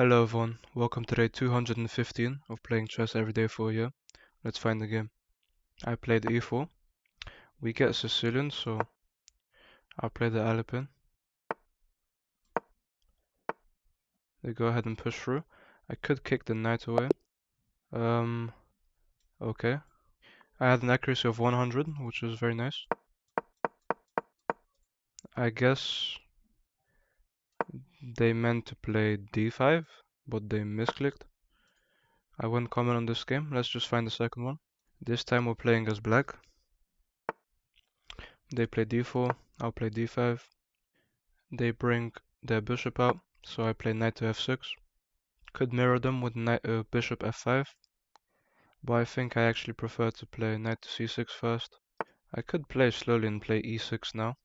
Hello everyone, welcome to day 215 of playing chess every day for a year. Let's find the game. I played e4. We get Sicilian, so I'll play the Alipin. They go ahead and push through. I could kick the knight away. Okay. I had an accuracy of 100, which is very nice. I guess they meant to play d5, but they misclicked. I wouldn't comment on this game. Let's just find the second one. This time we're playing as black. They play d4, I'll play d5. They bring their bishop out, so I play knight to f6. Could mirror them with bishop f5, but I think I actually prefer to play knight to c6 first. I could play slowly and play e6 now.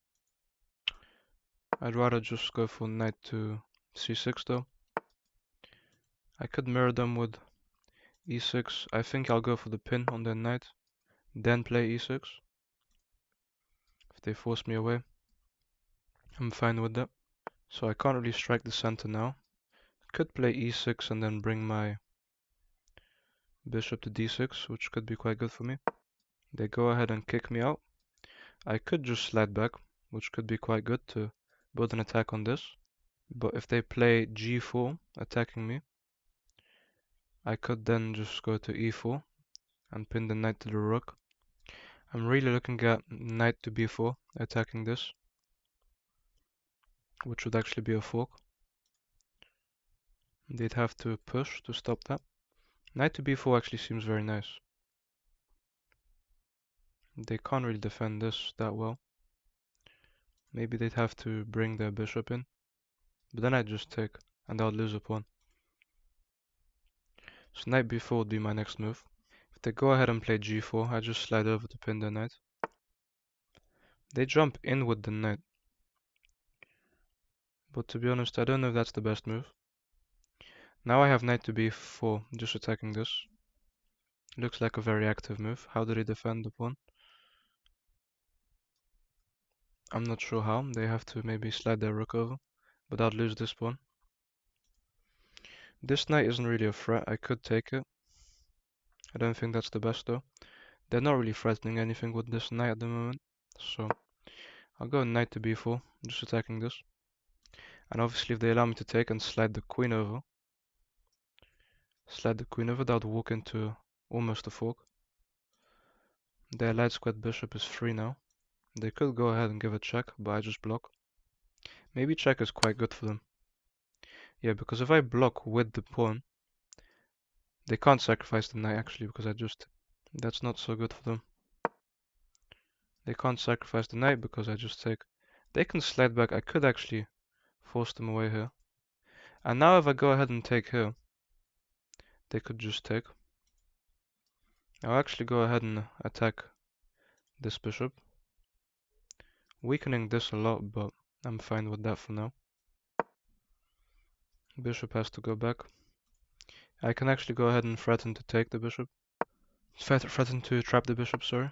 I'd rather just go for knight to c6 though. I could mirror them with e6. I think I'll go for the pin on their knight, then play e6. If they force me away, I'm fine with that. So I can't really strike the center now. Could play e6 and then bring my bishop to d6, which could be quite good for me. They go ahead and kick me out. I could just slide back, which could be quite good to build an attack on this. But if they play g4, attacking me, I could then just go to e4 and pin the knight to the rook. I'm really looking at knight to b4, attacking this, which would actually be a fork. They'd have to push to stop that. Knight to b4 actually seems very nice. They can't really defend this that well. Maybe they'd have to bring their bishop in, but then I'd just take, and I'll lose a pawn. So knight b4 would be my next move. If they go ahead and play g4, I just slide over to pin the knight. They jump in with the knight, but to be honest, I don't know if that's the best move. Now I have knight to b4, just attacking this. Looks like a very active move. How do they defend the pawn? I'm not sure how. They have to maybe slide their rook over, but I'd lose this pawn. This knight isn't really a threat. I could take it. I don't think that's the best though. They're not really threatening anything with this knight at the moment, so I'll go knight to b4, just attacking this. And obviously if they allow me to take and slide the queen over, that would walk into almost a fork. Their light squared bishop is free now. They could go ahead and give a check, but I just block. Maybe check is quite good for them. Yeah, because if I block with the pawn, they can't sacrifice the knight actually, because that's not so good for them. They can't sacrifice the knight because I just take. They can slide back. I could actually force them away here. And now if I go ahead and take here, they could just take. I'll actually go ahead and attack this bishop, weakening this a lot, but I'm fine with that for now. Bishop has to go back. I can actually go ahead and threaten to take the bishop. Threaten to trap the bishop, sorry.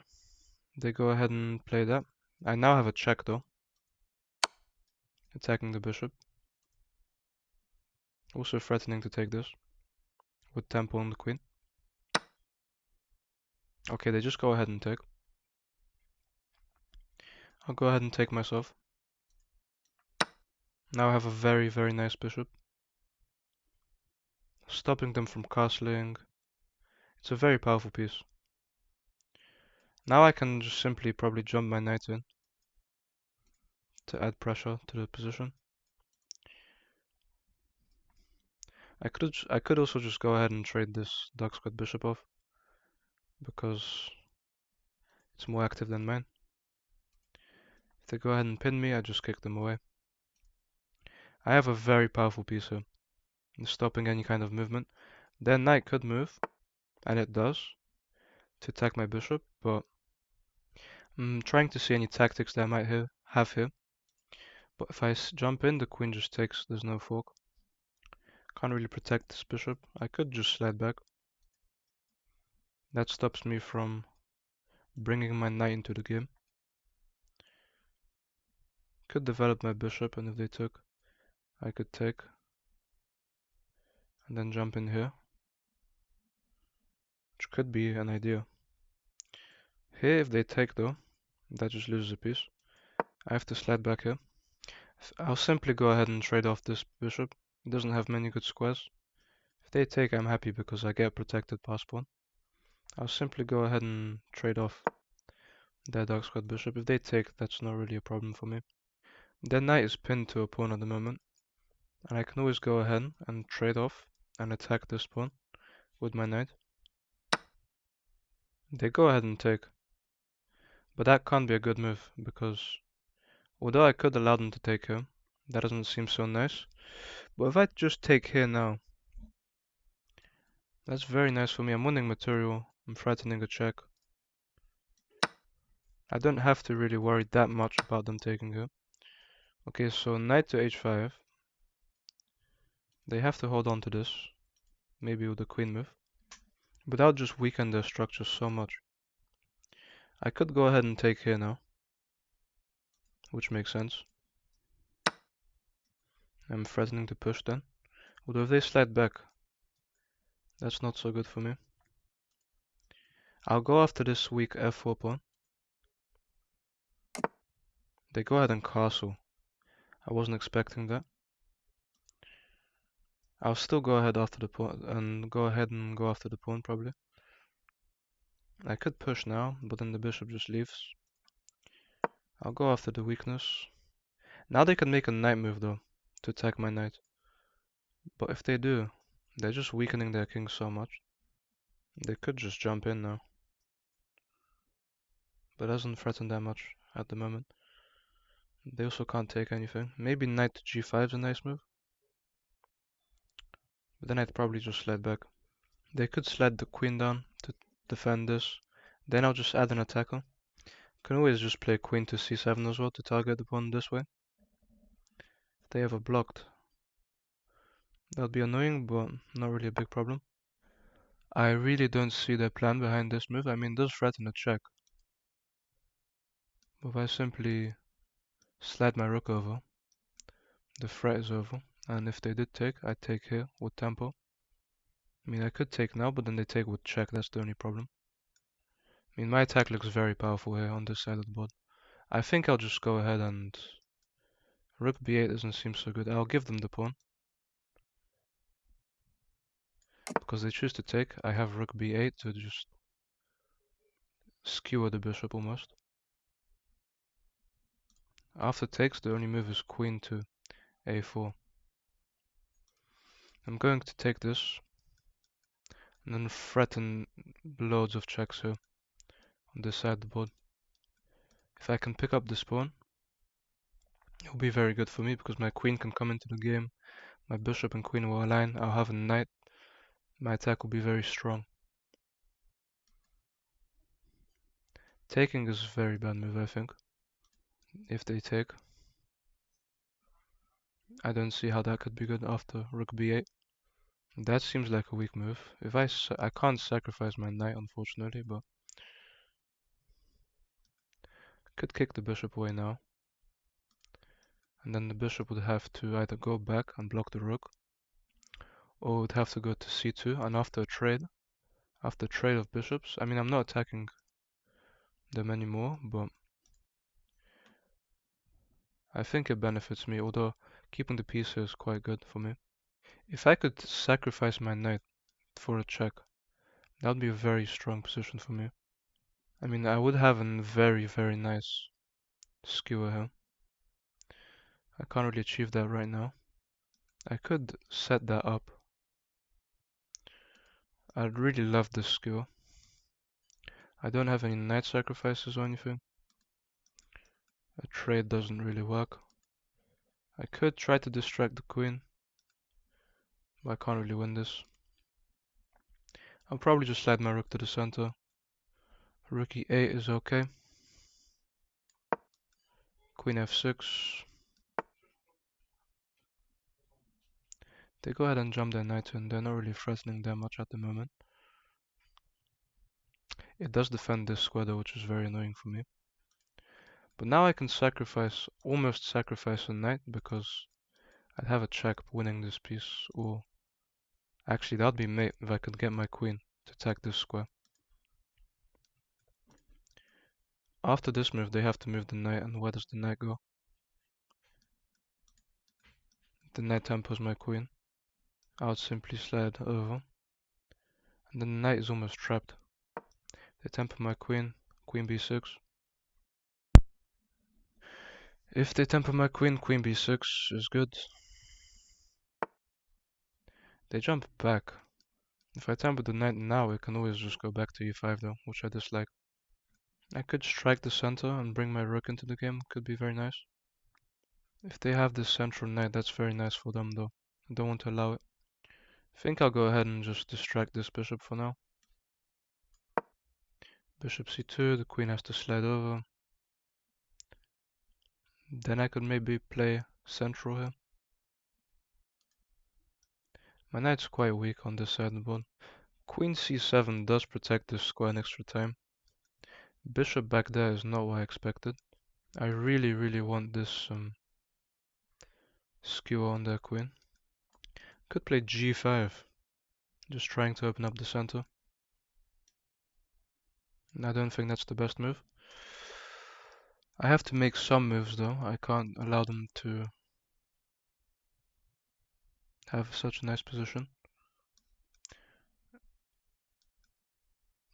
They go ahead and play that. I now have a check though. Attacking the bishop. Also threatening to take this. With tempo on the queen. Okay, they just go ahead and take. I'll go ahead and take myself. Now I have a very, very nice bishop. Stopping them from castling. It's a very powerful piece. Now I can just simply probably jump my knight in to add pressure to the position. I could also just go ahead and trade this dark squared bishop off because it's more active than mine. If they go ahead and pin me, I just kick them away. I have a very powerful piece here, stopping any kind of movement. Their knight could move, and it does, to attack my bishop, but I'm trying to see any tactics that I might have here. But if I jump in, the queen just takes, there's no fork. Can't really protect this bishop. I could just slide back. That stops me from bringing my knight into the game. Could develop my bishop, and if they took, I could take. and then jump in here, which could be an idea. Here, if they take though, that just loses a piece. I have to slide back here. I'll simply go ahead and trade off this bishop. It doesn't have many good squares. If they take, I'm happy because I get protected pass pawn. I'll simply go ahead and trade off their dark squared bishop. If they take, that's not really a problem for me. Their knight is pinned to a pawn at the moment, and I can always go ahead and trade off and attack this pawn with my knight. They go ahead and take, but that can't be a good move because although I could allow them to take here, that doesn't seem so nice. But if I just take here now, that's very nice for me. I'm winning material, I'm threatening a check. I don't have to really worry that much about them taking here. Okay, so knight to h5. They have to hold on to this, maybe with the queen move, without just weaken their structure so much. I could go ahead and take here now, which makes sense. I'm threatening to push then. Although if they slide back, that's not so good for me. I'll go after this weak f4 pawn. They go ahead and castle. I wasn't expecting that. I'll still go ahead after the pawn and go after the pawn probably. I could push now, but then the bishop just leaves. I'll go after the weakness. Now they can make a knight move though, to attack my knight. But if they do, they're just weakening their king so much. They could just jump in now. But it doesn't threaten that much at the moment. They also can't take anything. Maybe knight to g5 is a nice move. But then I'd probably just slide back. They could slide the queen down to defend this. Then I'll just add an attacker. Can always just play queen to c7 as well to target the pawn this way. If they have a blocked, that'll be annoying, but not really a big problem. I really don't see their plan behind this move. I mean, it does threaten a check. But if I simply slide my rook over, the threat is over. And if they did take, I'd take here with tempo. I mean, I could take now, but then they take with check. That's the only problem. I mean, my attack looks very powerful here on this side of the board. I think I'll just go ahead and rook b8 doesn't seem so good. I'll give them the pawn. Because they choose to take, I have rook b8 to just skewer the bishop almost. After takes, the only move is queen to a4. I'm going to take this and then threaten loads of checks here on this side of the board. If I can pick up this pawn, it will be very good for me because my queen can come into the game. My bishop and queen will align. I'll have a knight. My attack will be very strong. Taking is a very bad move, I think. If they take, I don't see how that could be good after rook b8. That seems like a weak move. If I can't sacrifice my knight, unfortunately, but I could kick the bishop away now. And then the bishop would have to either go back and block the rook, or would have to go to c2. And after trade of bishops, I mean, I'm not attacking them anymore, but I think it benefits me, although keeping the piece here is quite good for me. If I could sacrifice my knight for a check, that would be a very strong position for me. I mean, I would have a very, very nice skewer here. I can't really achieve that right now. I could set that up. I'd really love this skewer. I don't have any knight sacrifices or anything. A trade doesn't really work. I could try to distract the queen, but I can't really win this. I'll probably just slide my rook to the center. Rook e8 is okay. Queen f6. They go ahead and jump their knight in. They're not really threatening that much at the moment. It does defend this square though, which is very annoying for me. But now I can almost sacrifice a knight because I'd have a check winning this piece, or Actually, that'd be mate if I could get my queen to attack this square. After this move, they have to move the knight, and where does the knight go? The knight tempers my queen. I would simply slide over, and then the knight is almost trapped. They temper my queen, queen b6. If they temper my queen, queen b6 is good. They jump back. If I temper the knight now, it can always just go back to e5 though, which I dislike. I could strike the center and bring my rook into the game, could be very nice. If they have this central knight, that's very nice for them though. I don't want to allow it. I think I'll go ahead and just distract this bishop for now. Bishop c2, the queen has to slide over. Then I could maybe play central here. My knight's quite weak on this side of the board. Queen c7 does protect this square an extra time. Bishop back there is not what I expected. I really want this skewer on their queen. Could play g5, just trying to open up the center. I don't think that's the best move. I have to make some moves though. I can't allow them to have such a nice position.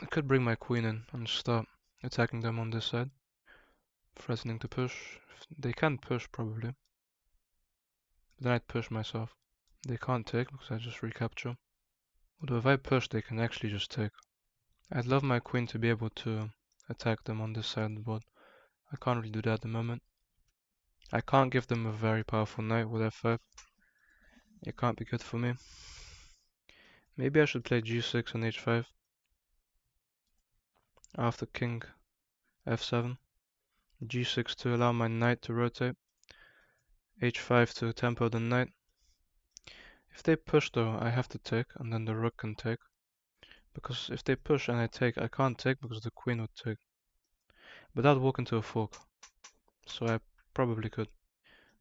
I could bring my queen in and start attacking them on this side, threatening to push. They can push probably. Then I'd push myself. They can't take because I just recapture. Although if I push, they can actually just take. I'd love my queen to be able to attack them on this side of the board. I can't really do that at the moment. I can't give them a very powerful knight with f5. It can't be good for me. Maybe I should play g6 and h5 after king f7. g6 to allow my knight to rotate. h5 to tempo the knight. If they push though, I have to take, and then the rook can take. Because if they push and I take, I can't take because the queen would take. But I'd walk into a fork, so I probably could.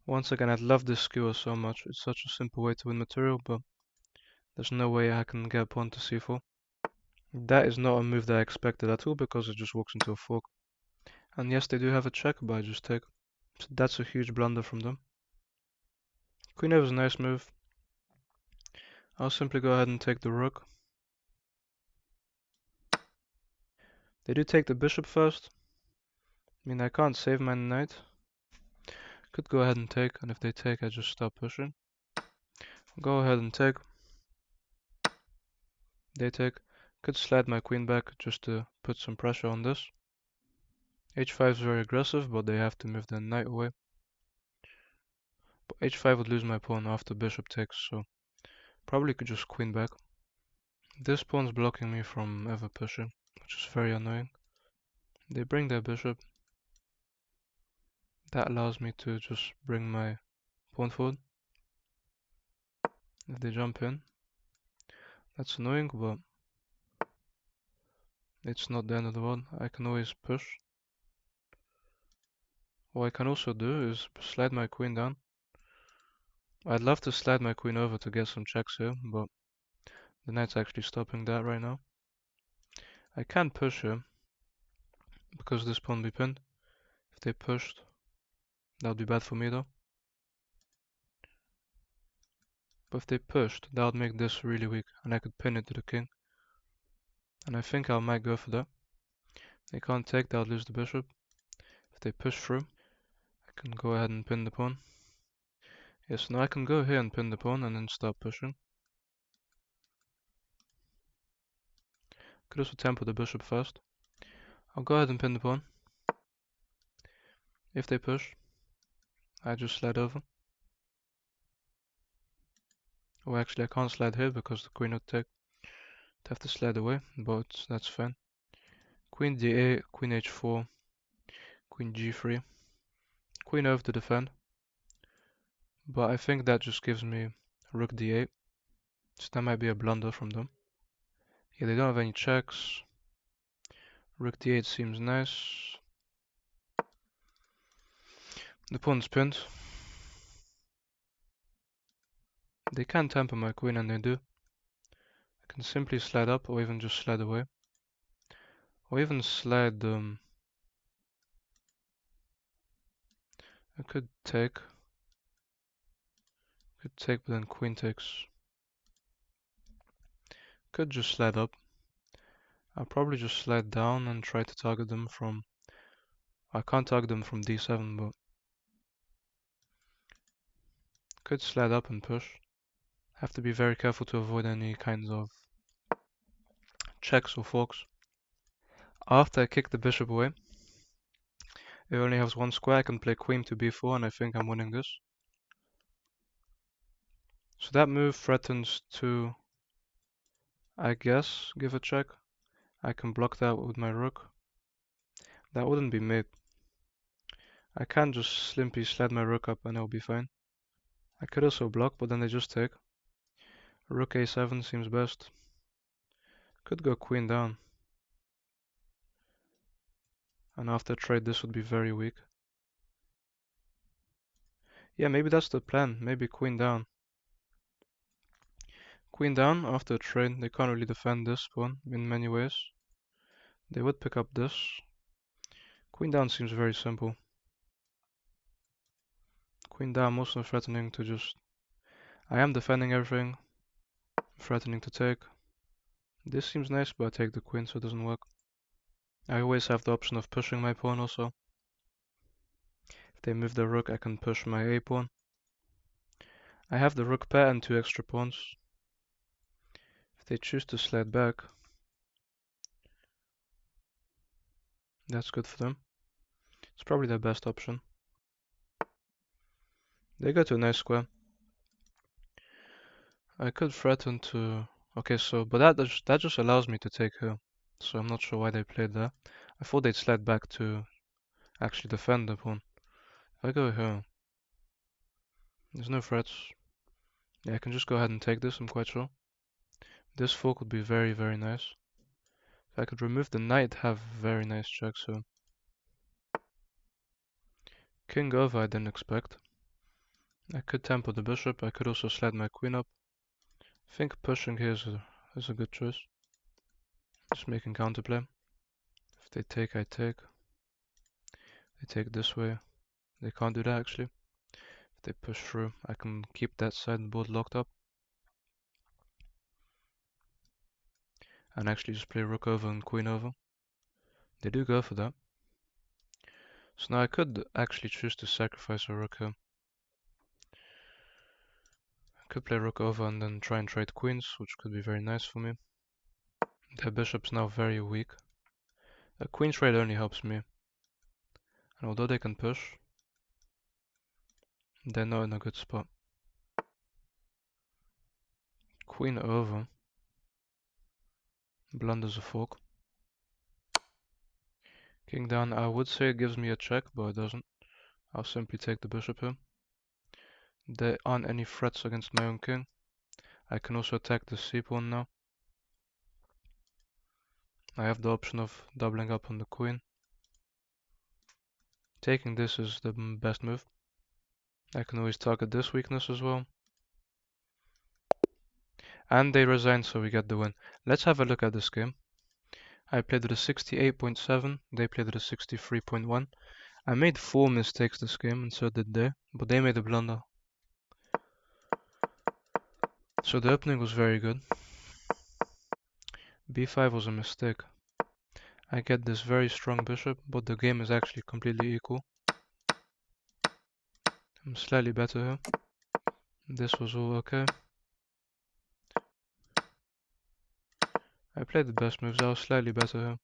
Once again, I'd love this skewer so much. It's such a simple way to win material, but there's no way I can get pawn to c4. That is not a move that I expected at all because it just walks into a fork. And yes, they do have a check, but I just take. So that's a huge blunder from them. Queen f is a nice move. I'll simply go ahead and take the rook. They do take the bishop first. I mean, I can't save my knight. Could go ahead and take, and if they take, I just stop pushing. Go ahead and take. They take. Could slide my queen back just to put some pressure on this. h5 is very aggressive, but they have to move their knight away. But h5 would lose my pawn after bishop takes, so probably could just queen back. This pawn's blocking me from ever pushing, which is very annoying. They bring their bishop. That allows me to just bring my pawn forward. If they jump in, that's annoying, but it's not the end of the world. I can always push. What I can also do is slide my queen down. I'd love to slide my queen over to get some checks here, but the knight's actually stopping that right now. I can push here, because this pawn be pinned. If they pushed, that would be bad for me though. But if they pushed, that would make this really weak, and I could pin it to the king. And I think I might go for that. They can't take, that would lose the bishop. If they push through, I can go ahead and pin the pawn. Yes, now I can go here and pin the pawn and then start pushing. Could also tempo the bishop first. I'll go ahead and pin the pawn. If they push, I just slide over. Oh, actually I can't slide here because the queen would take. I'd have to slide away, but that's fine. Queen d8, queen h4, queen g3. Queen over to defend. But I think that just gives me rook d8. So that might be a blunder from them. Yeah, they don't have any checks. Rook d8 seems nice. The pawn's pinned. They can temper my queen, and they do. can simply slide up or even just slide away. Or even slide, I could take, but then queen takes. Could just slide up. I'll probably just slide down and try to target them from, I can't target them from d7, but could slide up and push. Have to be very careful to avoid any kinds of checks or forks. After I kick the bishop away, it only has one square. I can play queen to b4 and I think I'm winning this. So that move threatens to, I guess, give a check. I can block that with my rook. That wouldn't be mate. I can just simply slide my rook up and it'll be fine. I could also block, but then they just take. Rook a7 seems best. Could go queen down. And after trade this would be very weak. Yeah, maybe that's the plan. Maybe queen down. Queen down after a trade. They can't really defend this pawn in many ways. They would pick up this. Queen down seems very simple. Queen down, mostly threatening to just... I am defending everything. Threatening to take. This seems nice, but I take the queen so it doesn't work. I always have the option of pushing my pawn also. If they move the rook, I can push my a pawn. I have the rook pair and 2 extra pawns. If they choose to slide back, that's good for them. It's probably their best option. They go to a nice square. I could threaten to... Okay, so, but that just allows me to take here. So I'm not sure why they played that. I thought they'd slide back to actually defend the pawn. If I go here, there's no threats. Yeah, I can just go ahead and take this, I'm quite sure. This fork would be very, very nice. If I could remove the knight, have very nice checks here. King over I didn't expect. I could tempo the bishop, I could also slide my queen up. I think pushing here is a good choice. Just making counterplay. If they take, I take. They take this way. They can't do that actually. If they push through, I can keep that side board locked up. And actually just play rook over and queen over. They do go for that. So now I could actually choose to sacrifice a rook here. I could play rook over and then try and trade queens, which could be very nice for me. Their bishop's now very weak. A queen trade only helps me. And although they can push, they're not in a good spot. Queen over. Blunders a fork. King down, I would say it gives me a check, but it doesn't. I'll simply take the bishop here. There aren't any threats against my own king. I can also attack the c-pawn now. I have the option of doubling up on the queen. Taking this is the best move. I can always target this weakness as well. And they resign, so we get the win. Let's have a look at this game. I played at a 68.7, they played at a 63.1. I made 4 mistakes this game, and so did they, but they made a blunder. So the opening was very good. b5 was a mistake. I get this very strong bishop, but the game is actually completely equal. I'm slightly better here. This was all okay. I played the best moves, I was slightly better here.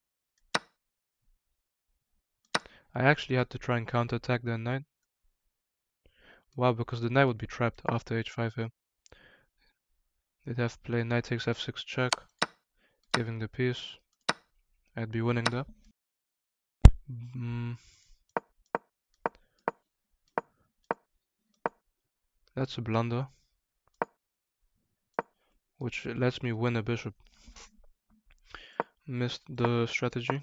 I actually had to try and counterattack their knight. Wow, because the knight would be trapped after h5 here. They'd have to play knight takes f6 check, giving the piece. I'd be winning there. That's a blunder, which lets me win a bishop. Missed the strategy.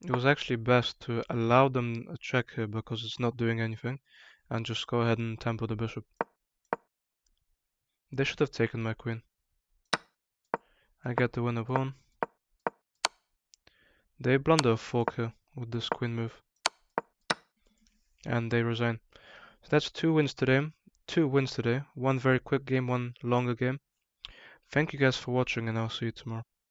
It was actually best to allow them a check here because it's not doing anything, and just go ahead and tempo the bishop. They should have taken my queen. I get the winner pawn. They blunder a fork here with this queen move. And they resign. So that's 2 wins today. 2 wins today. One very quick game, one longer game. Thank you guys for watching, and I'll see you tomorrow.